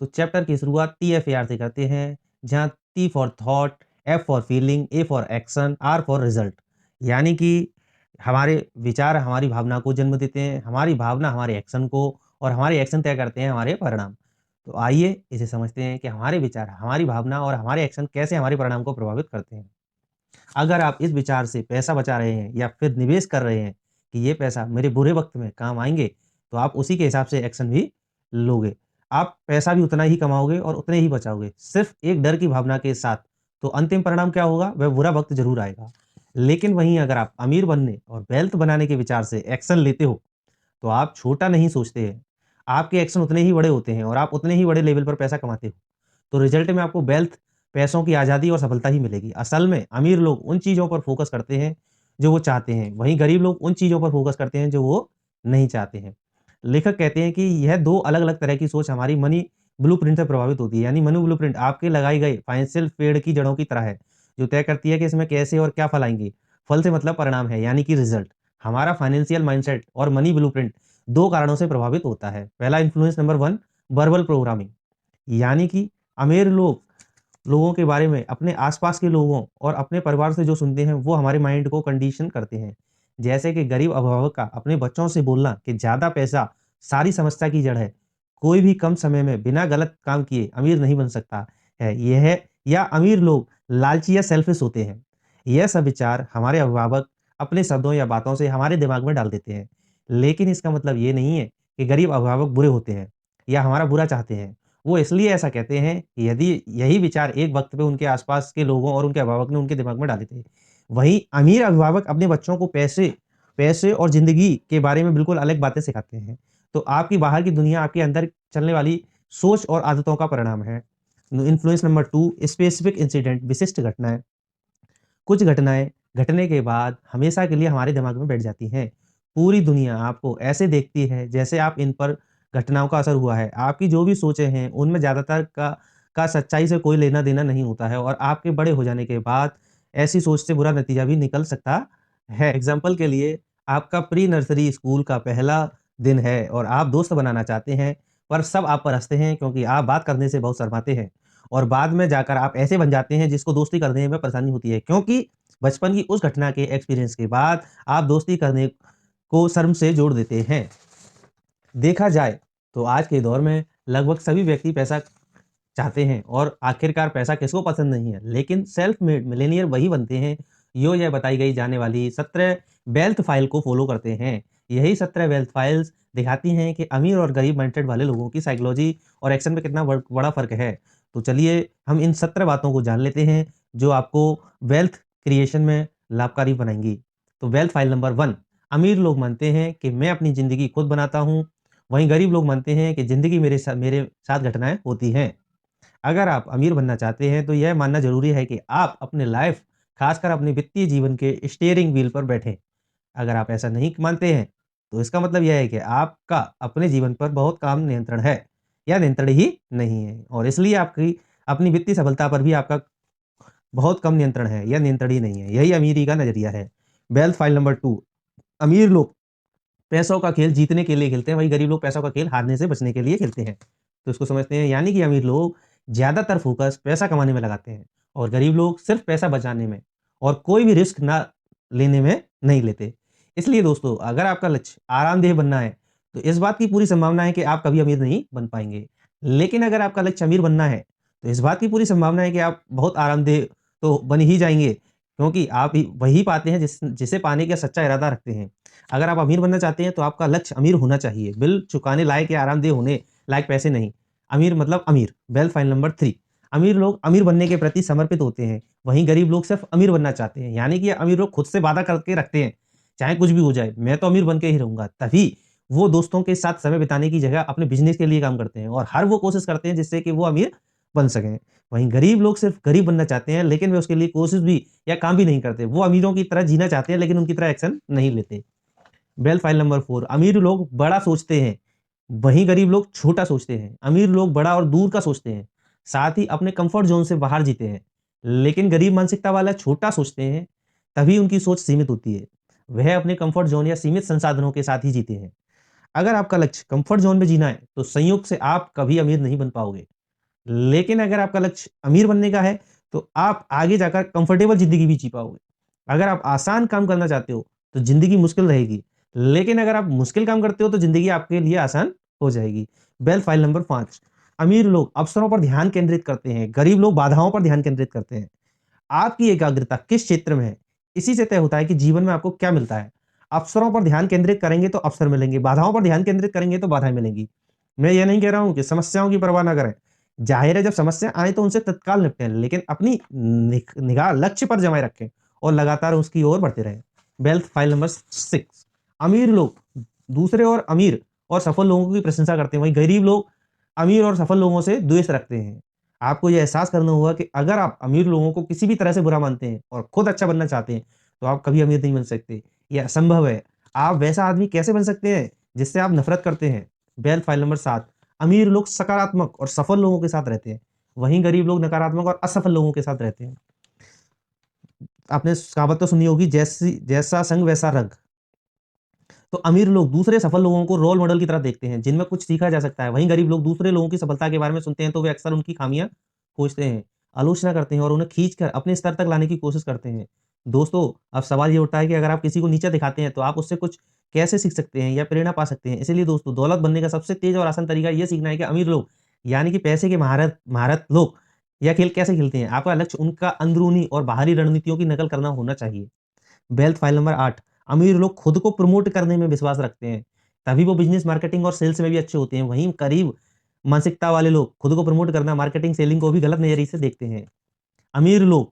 तो चैप्टर की शुरुआत TFAR से करते हैं, जहाँ T for thought, F for feeling, A for action, R for result. यानी कि हमारे विचार हमारी भावना को जन्म देते हैं, हमारी भावना हमारे एक्शन को, और हमारे एक्शन तय करते हैं हमारे परिणाम। तो आइए इसे समझते हैं कि हमारे विचार, हमारी भावना और हमारे एक्शन कैसे हमारे परिणाम को प्रभावित करते हैं। अगर आप इस विचार से पैसा बचा रहे हैं या फिर निवेश कर रहे हैं कि ये पैसा मेरे बुरे वक़्त में काम आएँगे, तो आप उसी के हिसाब से एक्शन भी लोगे। आप पैसा भी उतना ही कमाओगे और उतने ही बचाओगे, सिर्फ़ एक डर की भावना के साथ। तो अंतिम परिणाम क्या होगा? वह बुरा वक़्त ज़रूर आएगा। लेकिन वहीं अगर आप अमीर बनने और वेल्थ बनाने के विचार से एक्शन लेते हो, तो आप छोटा नहीं सोचते हैं। आपके एक्शन उतने ही बड़े होते हैं और आप उतने ही बड़े लेवल पर पैसा कमाते हो। तो रिज़ल्ट में आपको वेल्थ, पैसों की आज़ादी और सफलता ही मिलेगी। असल में अमीर लोग उन चीज़ों पर फ़ोकस करते हैं, जो वो चाहते हैं। वहीं गरीब लोग उन चीज़ों पर फ़ोकस करते हैं, जो वो नहीं चाहते हैं। लेखक कहते हैं कि यह 2 अलग-अलग तरह की सोच हमारी मनी ब्लूप्रिंट से प्रभावित होती है। यानी मनी ब्लूप्रिंट आपके लगाए गए फाइनेंशियल पेड़ की जड़ों की तरह है, जो तय करती है कि इसमें कैसे और क्या फल आएँगे। फल से मतलब परिणाम है, यानी कि रिज़ल्ट। हमारा फाइनेंशियल माइंडसेट और मनी ब्लूप्रिंट 2 कारणों से प्रभावित होता है। पहला इन्फ्लुएंस नंबर 1, वर्बल प्रोग्रामिंग। यानी कि अमीर लोगों के बारे में अपने आस-पास के लोगों और अपने परिवार से जो सुनते हैं, वो हमारे माइंड को कंडीशन करते हैं। जैसे कि गरीब अभिभावक का अपने बच्चों से बोलना कि ज़्यादा पैसा सारी समस्या की जड़ है। कोई भी कम समय में बिना गलत काम किए अमीर नहीं बन सकता है। यह या अमीर लोग लालची या सेल्फिश होते हैं। यह सब विचार हमारे अभिभावक अपने शब्दों या बातों से हमारे दिमाग में डाल देते हैं। लेकिन इसका मतलब ये नहीं है कि गरीब अभिभावक बुरे होते हैं या हमारा बुरा चाहते हैं। वो इसलिए ऐसा कहते हैं कि यदि यही विचार एक वक़्त पे उनके आस-पास के लोगों और उनके अभिभावक ने उनके दिमाग में डाले थे। वहीं अमीर अभिभावक अपने बच्चों को पैसे पैसे और ज़िंदगी के बारे में बिल्कुल अलग बातें सिखाते हैं। तो आपकी बाहर की दुनिया आपके अंदर चलने वाली सोच और आदतों का परिणाम है। इन्फ्लुएंस नंबर 2, स्पेसिफिक इंसिडेंट, विशिष्ट घटनाएँ। कुछ घटनाएँ घटने के बाद हमेशा के लिए हमारे दिमाग में बैठ जाती हैं। पूरी दुनिया आपको ऐसे देखती है जैसे आप इन पर घटनाओं का असर हुआ है। आपकी जो भी सोचें हैं उनमें ज़्यादातर का सच्चाई से कोई लेना-देना नहीं होता है और आपके बड़े हो जाने के बाद ऐसी सोच से बुरा नतीजा भी निकल सकता है। एग्ज़ाम्पल के लिए आपका प्री नर्सरी स्कूल का पहला दिन है और आप दोस्त बनाना चाहते हैं, पर सब आप पर हँसते हैं क्योंकि आप बात करने से बहुत शर्माते हैं। और बाद में जाकर आप ऐसे बन जाते हैं जिसको दोस्ती करने में परेशानी होती है, क्योंकि बचपन की उस घटना के एक्सपीरियंस के बाद आप दोस्ती करने को शर्म से जोड़ देते हैं। देखा जाए तो आज के दौर में लगभग सभी व्यक्ति पैसा चाहते हैं और आखिरकार पैसा किसको पसंद नहीं है, लेकिन सेल्फ मेड मिलियनेयर वही बनते हैं जो यह बताई गई जाने वाली 17 वेल्थ फाइल को फॉलो करते हैं। यही 17 वेल्थ फाइल्स दिखाती हैं कि अमीर और गरीब माइंडेड वाले लोगों की साइकोलॉजी और एक्शन में कितना बड़ा फ़र्क है। तो चलिए हम इन 17 बातों को जान लेते हैं जो आपको वेल्थ क्रिएशन में लाभकारी बनाएँगी। तो वेल्थ फाइल नंबर 1, अमीर लोग मानते हैं कि मैं अपनी ज़िंदगी खुद बनाता हूँ, वहीं गरीब लोग मानते हैं कि ज़िंदगी मेरे साथ घटनाएँ होती हैं। अगर आप अमीर बनना चाहते हैं, तो यह मानना ज़रूरी है कि आप अपने लाइफ़, खासकर अपने वित्तीय जीवन के स्टीयरिंग व्हील पर बैठें। अगर आप ऐसा नहीं मानते हैं, तो इसका मतलब यह है कि आपका अपने जीवन पर बहुत कम नियंत्रण है या नियंत्रण ही नहीं है और इसलिए आपकी अपनी वित्तीय सफलता पर भी आपका बहुत कम नियंत्रण है या नियंत्रण ही नहीं है। यही अमीरी का नज़रिया है। वेल्थ फाइल नंबर 2, अमीर लोग पैसों का खेल जीतने के लिए खेलते हैं, वहीं गरीब लोग पैसों का खेल हारने से बचने के लिए खेलते हैं। तो इसको समझते हैं, यानी कि अमीर लोग ज़्यादातर फ़ोकस पैसा कमाने में लगाते हैं और गरीब लोग सिर्फ़ पैसा बचाने में और कोई भी रिस्क ना लेने में नहीं लेते। इसलिए दोस्तों, अगर आपका लक्ष्य आरामदेह बनना है, तो इस बात की पूरी संभावना है कि आप कभी अमीर नहीं बन पाएँगे। लेकिन अगर आपका लक्ष्य अमीर बनना है, तो इस बात की पूरी संभावना है कि आप बहुत आरामदेह तो बन ही जाएँगे, क्योंकि आप ही वही पाते हैं जिसे पाने का सच्चा इरादा रखते हैं। अगर आप अमीर बनना चाहते हैं तो आपका लक्ष्य अमीर होना चाहिए, बिल चुकाने लायक या आरामदेह होने लायक पैसे नहीं। अमीर मतलब अमीर। वेल्थ फाइल नंबर 3, अमीर लोग अमीर बनने के प्रति समर्पित होते हैं, वहीं गरीब लोग सिर्फ़ अमीर बनना चाहते हैं। यानी कि अमीर लोग खुद से वादा करके रखते हैं, चाहे कुछ भी हो जाए, मैं तो अमीर बन के ही रहूँगा। तभी वो दोस्तों के साथ समय बिताने की जगह अपने बिज़नेस के लिए काम करते हैं और हर वो कोशिश करते हैं जिससे कि वो अमीर बन सकें। वहीं गरीब लोग सिर्फ़ गरीब बनना चाहते हैं, लेकिन वे उसके लिए कोशिश भी या काम भी नहीं करते। वो अमीरों की तरह जीना चाहते हैं, लेकिन उनकी तरह एक्शन नहीं लेते। वेल्थ फाइल नंबर 4, अमीर लोग बड़ा सोचते हैं, वहीं गरीब लोग छोटा सोचते हैं। अमीर लोग बड़ा और दूर का सोचते हैं, साथ ही अपने कंफर्ट ज़ोन से बाहर जीते हैं। लेकिन गरीब मानसिकता वाला छोटा सोचते हैं, तभी उनकी सोच सीमित होती है। वह अपने कंफर्ट ज़ोन या सीमित संसाधनों के साथ ही जीते हैं। अगर आपका लक्ष्य कंफर्ट ज़ोन में जीना है, तो संयोग से आप कभी अमीर नहीं बन पाओगे। लेकिन अगर आपका लक्ष्य अमीर बनने का है, तो आप आगे जाकर कंफर्टेबल ज़िंदगी भी जी पाओगे। अगर आप आसान काम करना चाहते हो, तो ज़िंदगी मुश्किल रहेगी। लेकिन अगर आप मुश्किल काम करते हो, तो ज़िंदगी आपके लिए आसान हो जाएगी। वेल्थ फाइल नंबर 5, अमीर लोग अवसरों पर ध्यान केंद्रित करते हैं, गरीब लोग बाधाओं पर ध्यान केंद्रित करते हैं। आपकी एकाग्रता किस क्षेत्र में है, इसी से तय होता है कि जीवन में आपको क्या मिलता है। अवसरों पर ध्यान केंद्रित करेंगे तो अवसर मिलेंगे, बाधाओं पर ध्यान केंद्रित करेंगे तो बाधाएँ मिलेंगी। मैं ये नहीं कह रहा हूँ कि समस्याओं की परवाह ना करें। ज़ाहिर है जब समस्या आए तो उनसे तत्काल निपटें, लेकिन अपनी निगाह लक्ष्य पर जमाए रखें और लगातार उसकी ओर बढ़ते रहें। वेल्थ फाइल नंबर 6, अमीर लोग दूसरे और अमीर और सफल लोगों की प्रशंसा करते हैं, वहीं गरीब लोग अमीर और सफल लोगों से द्वेष रखते हैं। आपको ये एहसास करना होगा कि अगर आप अमीर लोगों को किसी भी तरह से बुरा मानते हैं और खुद अच्छा बनना चाहते हैं, तो आप कभी अमीर नहीं बन सकते। ये असंभव है। आप वैसा आदमी कैसे बन सकते हैं जिससे आप नफ़रत करते हैं? वेल्थ फाइल नंबर 7, अमीर लोग सकारात्मक और सफल लोगों के साथ रहते हैं, वहीं गरीब लोग नकारात्मक और असफल लोगों के साथ रहते हैं। आपने कहावत तो सुनी होगी, जैसा संग वैसा रंग। तो अमीर लोग दूसरे सफल लोगों को रोल मॉडल की तरह देखते हैं, जिनमें कुछ सीखा जा सकता है। वहीं गरीब लोग दूसरे लोगों की सफलता के बारे में सुनते हैं, तो वे अक्सर उनकी खामियाँ खोजते हैं, आलोचना करते हैं और उन्हें खींचकर अपने स्तर तक लाने की कोशिश करते हैं। दोस्तों, अब सवाल ये उठता है कि अगर आप किसी को नीचा दिखाते हैं, तो आप उससे कुछ कैसे सीख सकते हैं या प्रेरणा पा सकते हैं? इसीलिए दोस्तों, दौलत बनने का सबसे तेज़ और आसान तरीका ये सीखना है कि अमीर लोग, यानी कि पैसे के महारत महारत लोग यह खेल कैसे खेलते हैं। आपका लक्ष्य उनका अंदरूनी और बाहरी रणनीतियों की नकल करना होना चाहिए। वेल्थ फाइल नंबर 8, अमीर लोग खुद को प्रमोट करने में विश्वास रखते हैं, तभी वो बिज़नेस, मार्केटिंग और सेल्स में भी अच्छे होते हैं। वहीं गरीब मानसिकता वाले लोग खुद को प्रमोट करना, मार्केटिंग, सेलिंग को भी गलत नज़रिए से देखते हैं। अमीर लोग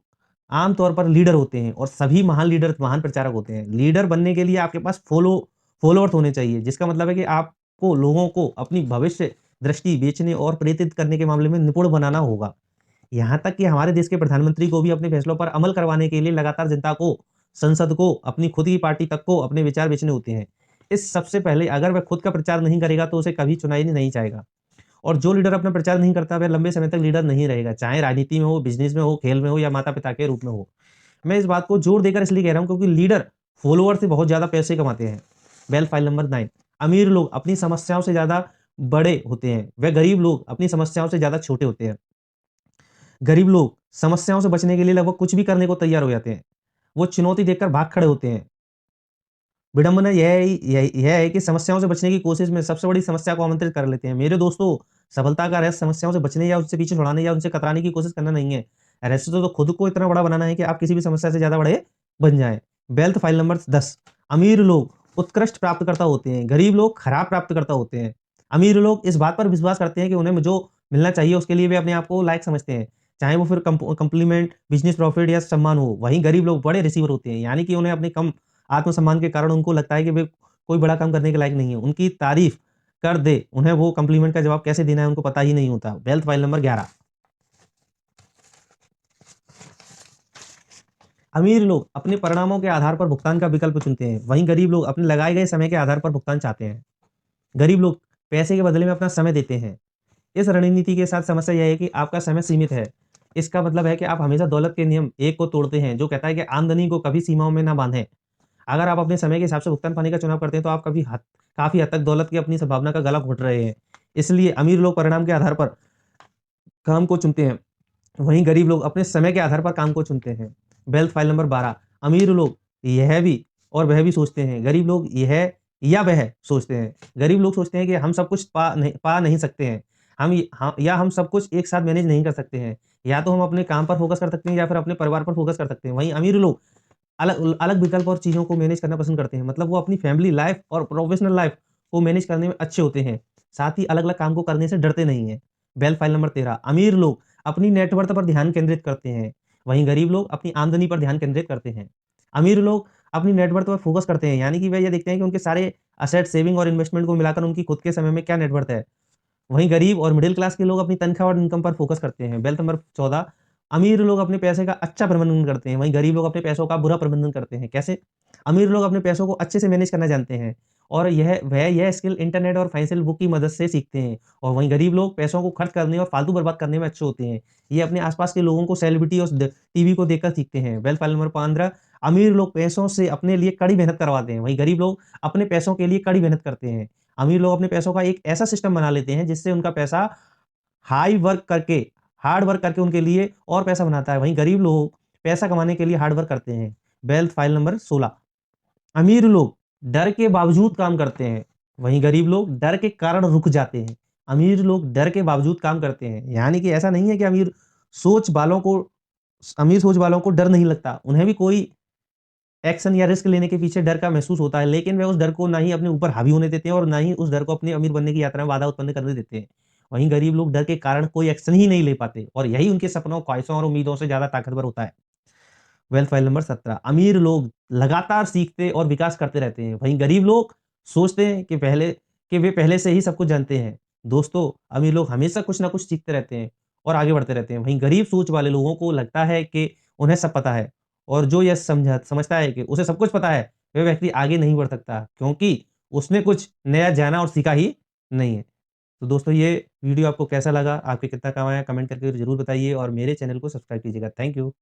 आम तौर पर लीडर होते हैं और सभी महान लीडर महान प्रचारक होते हैं। लीडर बनने के लिए आपके पास फॉलोअर्स होने चाहिए, जिसका मतलब है कि आपको लोगों को अपनी भविष्य दृष्टि बेचने और प्रेरित करने के मामले में निपुण बनाना होगा। यहाँ तक कि हमारे देश के प्रधानमंत्री को भी अपने फैसलों पर अमल करवाने के लिए लगातार जनता को, संसद को, अपनी खुद की पार्टी तक को अपने विचार बेचने होते हैं। इस सबसे पहले अगर वह खुद का प्रचार नहीं करेगा, तो उसे कभी चुना ही नहीं जाएगा। और जो लीडर अपना प्रचार नहीं करता, वह लंबे समय तक लीडर नहीं रहेगा, चाहे राजनीति में हो, बिज़नेस में हो, खेल में हो या माता-पिता के रूप में हो। मैं इस बात को जोर देकर इसलिए कह रहा हूँ, क्योंकि लीडर फॉलोअर से बहुत ज़्यादा पैसे कमाते हैं। वेल्थ फाइल नंबर 9, अमीर लोग अपनी समस्याओं से ज़्यादा बड़े होते हैं, वह गरीब लोग अपनी समस्याओं से ज़्यादा छोटे होते हैं। गरीब लोग समस्याओं से बचने के लिए लगभग कुछ भी करने को तैयार हो जाते हैं। वो चुनौती देखकर भाग खड़े होते हैं। विडंबना यह है कि समस्याओं से बचने की कोशिश में सबसे बड़ी समस्या को आमंत्रित कर लेते हैं। मेरे दोस्तों, सफलता का रहस्य समस्याओं से बचने या उससे पीछे छुड़ाने या उनसे कतराने की कोशिश करना नहीं है। रहस्य तो खुद को इतना बड़ा बनाना है कि आप किसी भी समस्या से ज़्यादा बड़े बन जाएँ। वेल्थ फाइल नंबर 10, अमीर लोग उत्कृष्ट प्राप्तकर्ता होते हैं, गरीब लोग खराब प्राप्तकर्ता होते हैं। अमीर लोग इस बात पर विश्वास करते हैं कि उन्हें जो मिलना चाहिए उसके लिए वे अपने आप को लायक समझते हैं, चाहे वो फिर कॉम्प्लीमेंट, बिज़नेस प्रॉफ़िट या सम्मान हो। वहीं गरीब लोग बड़े रिसीवर होते हैं, यानी कि उन्हें अपने कम आत्मसम्मान के कारण उनको लगता है कि वे कोई बड़ा काम करने के लायक नहीं है। उनकी तारीफ़ कर दे, उन्हें वो कॉम्प्लीमेंट का जवाब कैसे देना है उनको पता ही नहीं होता। वेल्थ फाइल नंबर 11, अमीर लोग अपने परिणामों के आधार पर भुगतान का विकल्प चुनते हैं, वहीं गरीब लोग अपने लगाए गए समय के आधार पर भुगतान चाहते हैं। गरीब लोग पैसे के बदले में अपना समय देते हैं। इस रणनीति के साथ समस्या यह है कि आपका समय सीमित है। इसका मतलब है कि आप हमेशा दौलत के नियम 1 को तोड़ते हैं, जो कहता है कि आमदनी को कभी सीमाओं में ना बाँधें। अगर आप अपने समय के हिसाब से भुगतान पाने का चुनाव करते हैं, तो आप काफ़ी हद तक दौलत की अपनी संभावना का गला घोट रहे हैं। इसलिए अमीर लोग परिणाम के आधार पर काम को चुनते हैं, वहीं गरीब लोग अपने समय के आधार पर काम को चुनते हैं। वेल्थ फाइल नंबर 12, अमीर लोग यह भी और वह भी सोचते हैं, गरीब लोग यह या वह सोचते हैं। गरीब लोग सोचते हैं कि हम सब कुछ पा नहीं सकते हैं। हम सब कुछ एक साथ मैनेज नहीं कर सकते हैं। या तो हम अपने काम पर फ़ोकस कर सकते हैं या फिर अपने परिवार पर फ़ोकस कर सकते हैं। वहीं अमीर लोग अलग अलग विकल्प और चीज़ों को मैनेज करना पसंद करते हैं। मतलब वो अपनी फैमिली लाइफ़ और प्रोफ़ेशनल लाइफ़ को मैनेज करने में अच्छे होते हैं। साथ ही अलग-अलग काम को करने से डरते नहीं हैं। वेल्थ फाइल नंबर 13, अमीर लोग अपनी नेटवर्थ पर ध्यान केंद्रित करते हैं, वहीं गरीब लोग अपनी आमदनी पर ध्यान केंद्रित करते हैं। अमीर लोग अपनी नेटवर्थ पर फ़ोकस करते हैं, यानी कि वे ये देखते हैं कि उनके सारे एसेट, सेविंग और इन्वेस्टमेंट को मिलाकर उनकी खुद के समय में क्या नेटवर्थ है। वहीं गरीब और मिडिल क्लास के लोग अपनी तनख्वाह और इनकम पर फ़ोकस करते हैं। वेल्थ नंबर 14, अमीर लोग अपने पैसे का अच्छा प्रबंधन करते हैं, वहीं गरीब लोग अपने पैसों का बुरा प्रबंधन करते हैं। कैसे? अमीर लोग अपने पैसों को अच्छे से मैनेज करना जानते हैं और यह स्किल इंटरनेट और फाइनेंशियल बुक की मदद से सीखते हैं। और वहीं गरीब लोग पैसों को खर्च करने और फालतू बर्बाद करने में अच्छे होते हैं। ये अपने आस-पास के लोगों को, सेलिब्रिटी और टीवी को देखकर सीखते हैं। वेल्थ फाइल नंबर 15, अमीर लोग पैसों से अपने लिए कड़ी मेहनत करवाते हैं, वहीं गरीब लोग अपने पैसों के लिए कड़ी मेहनत करते हैं। अमीर लोग अपने पैसों का एक ऐसा सिस्टम बना लेते हैं जिससे उनका पैसा हार्ड वर्क करके उनके लिए और पैसा बनाता है। वहीं गरीब लोग पैसा कमाने के लिए हार्ड वर्क करते हैं। Wealth file number 16। अमीर लोग डर के बावजूद काम करते हैं, वहीं गरीब लोग डर के कारण रुक जाते हैं। अमीर लोग डर के बावजूद काम करते हैं, यानी कि ऐसा नहीं है कि अमीर सोच वालों को डर नहीं लगता। उन्हें भी कोई एक्शन या रिस्क लेने के पीछे डर का महसूस होता है, लेकिन वे उस डर को ना ही अपने ऊपर हावी होने देते हैं और ना ही उस डर को अपनी अमीर बनने की यात्रा में बाधा उत्पन्न करने देते हैं। वहीं गरीब लोग डर के कारण कोई एक्शन ही नहीं ले पाते और यही उनके सपनों, ख्वाहिशों और उम्मीदों से ज़्यादा ताकतवर होता है। Wealth file number 17। अमीर लोग लगातार सीखते और विकास करते रहते हैं, वहीं गरीब लोग सोचते हैं कि वे पहले से ही सब कुछ जानते हैं। दोस्तों, अमीर लोग हमेशा कुछ ना कुछ सीखते रहते हैं और आगे बढ़ते रहते हैं। वहीं गरीब सोच वाले लोगों को लगता है कि उन्हें सब पता है और जो यह समझता है कि उसे सब कुछ पता है, वह व्यक्ति आगे नहीं बढ़ सकता क्योंकि उसने कुछ नया जाना और सीखा ही नहीं है। तो दोस्तों, ये वीडियो आपको कैसा लगा? आपके कितना काम आया? कमेंट करके ज़रूर बताइए और मेरे चैनल को सब्सक्राइब कीजिएगा। Thank you.